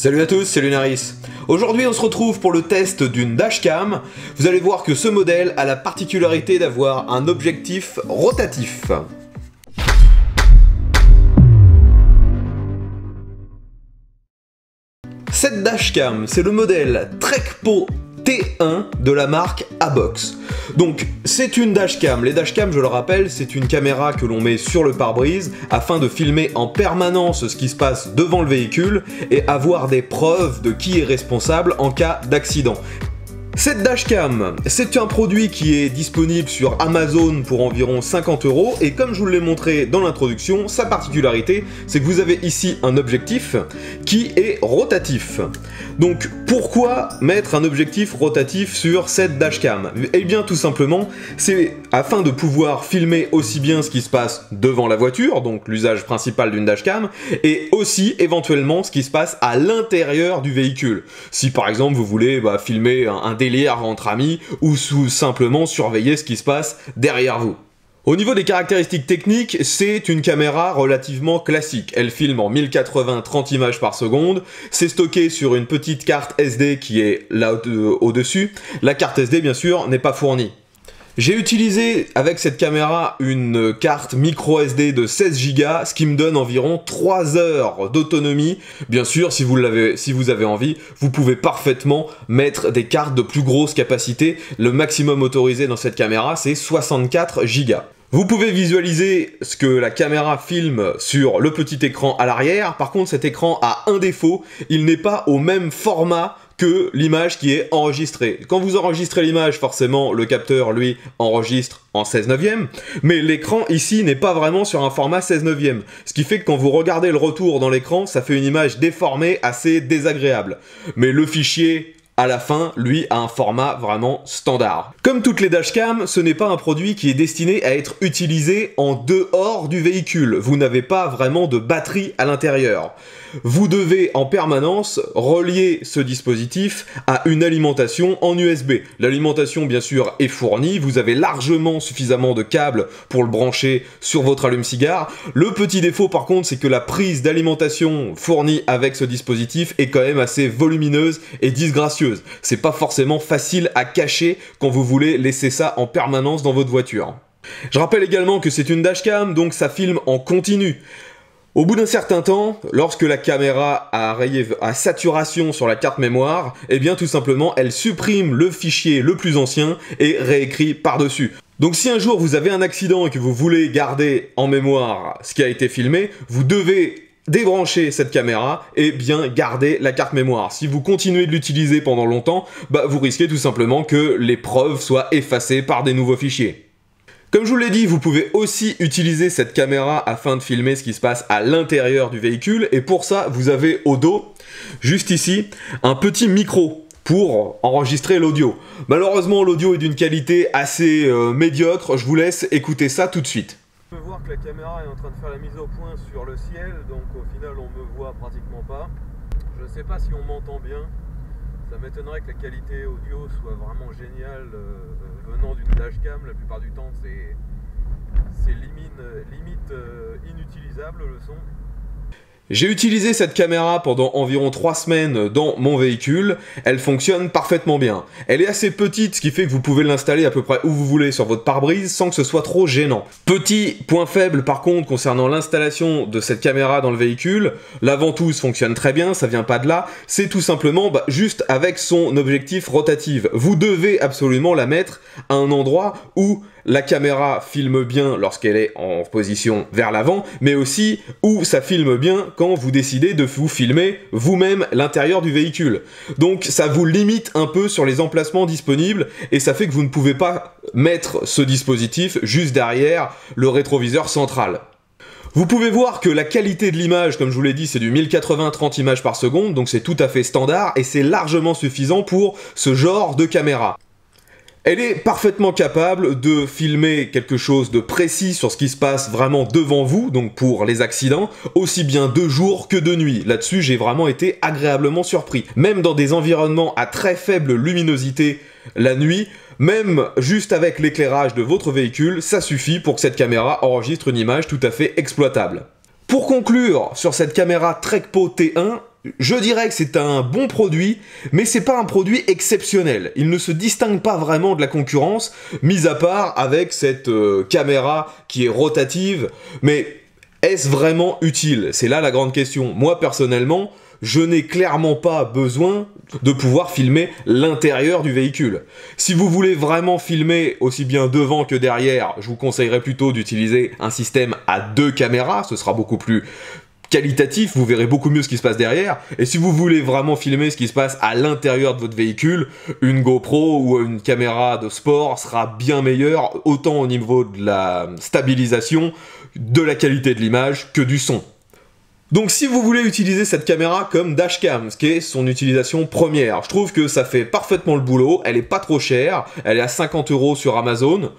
Salut à tous, c'est Lunaris. Aujourd'hui on se retrouve pour le test d'une dashcam. Vous allez voir que ce modèle a la particularité d'avoir un objectif rotatif. Cette dashcam, c'est le modèle Trekpo T1 de la marque Abox. Donc c'est une dashcam. Les dashcams, je le rappelle, c'est une caméra que l'on met sur le pare-brise afin de filmer en permanence ce qui se passe devant le véhicule et avoir des preuves de qui est responsable en cas d'accident. Cette dashcam, c'est un produit qui est disponible sur Amazon pour environ 50 € et comme je vous l'ai montré dans l'introduction, sa particularité, c'est que vous avez ici un objectif qui est rotatif. Donc pourquoi mettre un objectif rotatif sur cette dashcam? Eh bien tout simplement, c'est afin de pouvoir filmer aussi bien ce qui se passe devant la voiture, donc l'usage principal d'une dashcam, et aussi éventuellement ce qui se passe à l'intérieur du véhicule. Si par exemple vous voulez filmer un délire entre amis ou simplement surveiller ce qui se passe derrière vous. Au niveau des caractéristiques techniques, c'est une caméra relativement classique. Elle filme en 1080 30 images par seconde, c'est stocké sur une petite carte SD qui est là au-dessus. La carte SD bien sûr n'est pas fournie. J'ai utilisé avec cette caméra une carte micro SD de 16 Go, ce qui me donne environ 3 heures d'autonomie. Bien sûr, si vous avez envie, vous pouvez parfaitement mettre des cartes de plus grosse capacité. Le maximum autorisé dans cette caméra, c'est 64 Go. Vous pouvez visualiser ce que la caméra filme sur le petit écran à l'arrière. Par contre, cet écran a un défaut, il n'est pas au même format que l'image qui est enregistrée. Quand vous enregistrez l'image, forcément, le capteur, lui, enregistre en 16/9, mais l'écran, ici, n'est pas vraiment sur un format 16/9. Ce qui fait que quand vous regardez le retour dans l'écran, ça fait une image déformée, assez désagréable. Mais le fichier, à la fin, lui, a un format vraiment standard. Comme toutes les dashcams, ce n'est pas un produit qui est destiné à être utilisé en dehors du véhicule. Vous n'avez pas vraiment de batterie à l'intérieur. Vous devez en permanence relier ce dispositif à une alimentation en USB. L'alimentation, bien sûr, est fournie. Vous avez largement suffisamment de câbles pour le brancher sur votre allume-cigare. Le petit défaut, par contre, c'est que la prise d'alimentation fournie avec ce dispositif est quand même assez volumineuse et disgracieuse. C'est pas forcément facile à cacher quand vous voulez laisser ça en permanence dans votre voiture. Je rappelle également que c'est une dashcam, donc ça filme en continu. Au bout d'un certain temps, lorsque la caméra a rayé à saturation sur la carte mémoire, eh bien tout simplement elle supprime le fichier le plus ancien et réécrit par-dessus. Donc si un jour vous avez un accident et que vous voulez garder en mémoire ce qui a été filmé, vous devez débrancher cette caméra et bien garder la carte mémoire. Si vous continuez de l'utiliser pendant longtemps, vous risquez tout simplement que les preuves soient effacées par des nouveaux fichiers. Comme je vous l'ai dit, vous pouvez aussi utiliser cette caméra afin de filmer ce qui se passe à l'intérieur du véhicule et pour ça, vous avez au dos, juste ici, un petit micro pour enregistrer l'audio. Malheureusement, l'audio est d'une qualité assez médiocre, je vous laisse écouter ça tout de suite. On peut voir que la caméra est en train de faire la mise au point sur le ciel, donc au final on me voit pratiquement pas. Je ne sais pas si on m'entend bien. Ça m'étonnerait que la qualité audio soit vraiment géniale venant d'une dashcam. La plupart du temps c'est limite inutilisable le son. J'ai utilisé cette caméra pendant environ 3 semaines dans mon véhicule, elle fonctionne parfaitement bien. Elle est assez petite, ce qui fait que vous pouvez l'installer à peu près où vous voulez sur votre pare-brise sans que ce soit trop gênant. Petit point faible par contre concernant l'installation de cette caméra dans le véhicule, la ventouse fonctionne très bien, ça vient pas de là, c'est tout simplement juste avec son objectif rotatif. Vous devez absolument la mettre à un endroit où la caméra filme bien lorsqu'elle est en position vers l'avant, mais aussi où ça filme bien quand vous décidez de vous filmer vous-même l'intérieur du véhicule. Donc ça vous limite un peu sur les emplacements disponibles et ça fait que vous ne pouvez pas mettre ce dispositif juste derrière le rétroviseur central. Vous pouvez voir que la qualité de l'image, comme je vous l'ai dit, c'est du 1080 30 images par seconde, donc c'est tout à fait standard et c'est largement suffisant pour ce genre de caméra. Elle est parfaitement capable de filmer quelque chose de précis sur ce qui se passe vraiment devant vous, donc pour les accidents, aussi bien de jour que de nuit. Là-dessus, j'ai vraiment été agréablement surpris. Même dans des environnements à très faible luminosité la nuit, même juste avec l'éclairage de votre véhicule, ça suffit pour que cette caméra enregistre une image tout à fait exploitable. Pour conclure sur cette caméra Trekpo T1, je dirais que c'est un bon produit, mais c'est pas un produit exceptionnel. Il ne se distingue pas vraiment de la concurrence, mis à part avec cette caméra qui est rotative, mais est-ce vraiment utile? C'est là la grande question. Moi, personnellement, je n'ai clairement pas besoin de pouvoir filmer l'intérieur du véhicule. Si vous voulez vraiment filmer aussi bien devant que derrière, je vous conseillerais plutôt d'utiliser un système à 2 caméras, ce sera beaucoup plus qualitatif, vous verrez beaucoup mieux ce qui se passe derrière. Et si vous voulez vraiment filmer ce qui se passe à l'intérieur de votre véhicule, une GoPro ou une caméra de sport sera bien meilleure, autant au niveau de la stabilisation, de la qualité de l'image que du son. Donc si vous voulez utiliser cette caméra comme dashcam, ce qui est son utilisation première, je trouve que ça fait parfaitement le boulot, elle est pas trop chère, elle est à 50 € sur Amazon.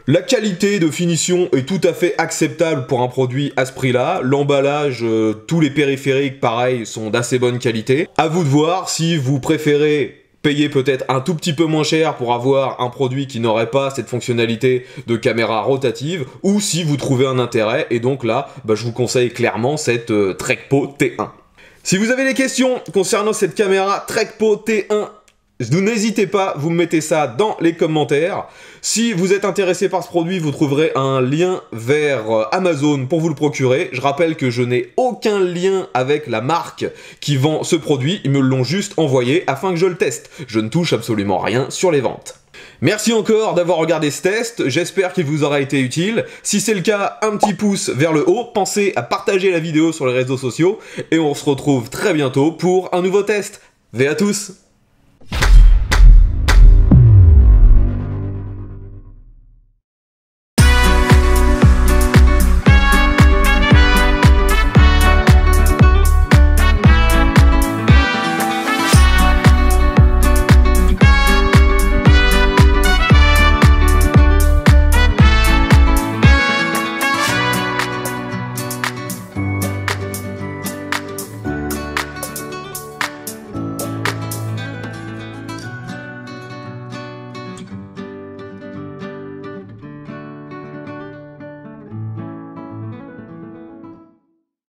La qualité de finition est tout à fait acceptable pour un produit à ce prix-là. L'emballage, tous les périphériques, pareil, sont d'assez bonne qualité. À vous de voir si vous préférez payer peut-être un tout petit peu moins cher pour avoir un produit qui n'aurait pas cette fonctionnalité de caméra rotative, ou si vous trouvez un intérêt, et donc là, je vous conseille clairement cette Trekpo T1. Si vous avez des questions concernant cette caméra Trekpo T1, n'hésitez pas, vous me mettez ça dans les commentaires. Si vous êtes intéressé par ce produit, vous trouverez un lien vers Amazon pour vous le procurer. Je rappelle que je n'ai aucun lien avec la marque qui vend ce produit, ils me l'ont juste envoyé afin que je le teste. Je ne touche absolument rien sur les ventes. Merci encore d'avoir regardé ce test, j'espère qu'il vous aura été utile. Si c'est le cas, un petit pouce vers le haut, pensez à partager la vidéo sur les réseaux sociaux, et on se retrouve très bientôt pour un nouveau test. Ve à tous!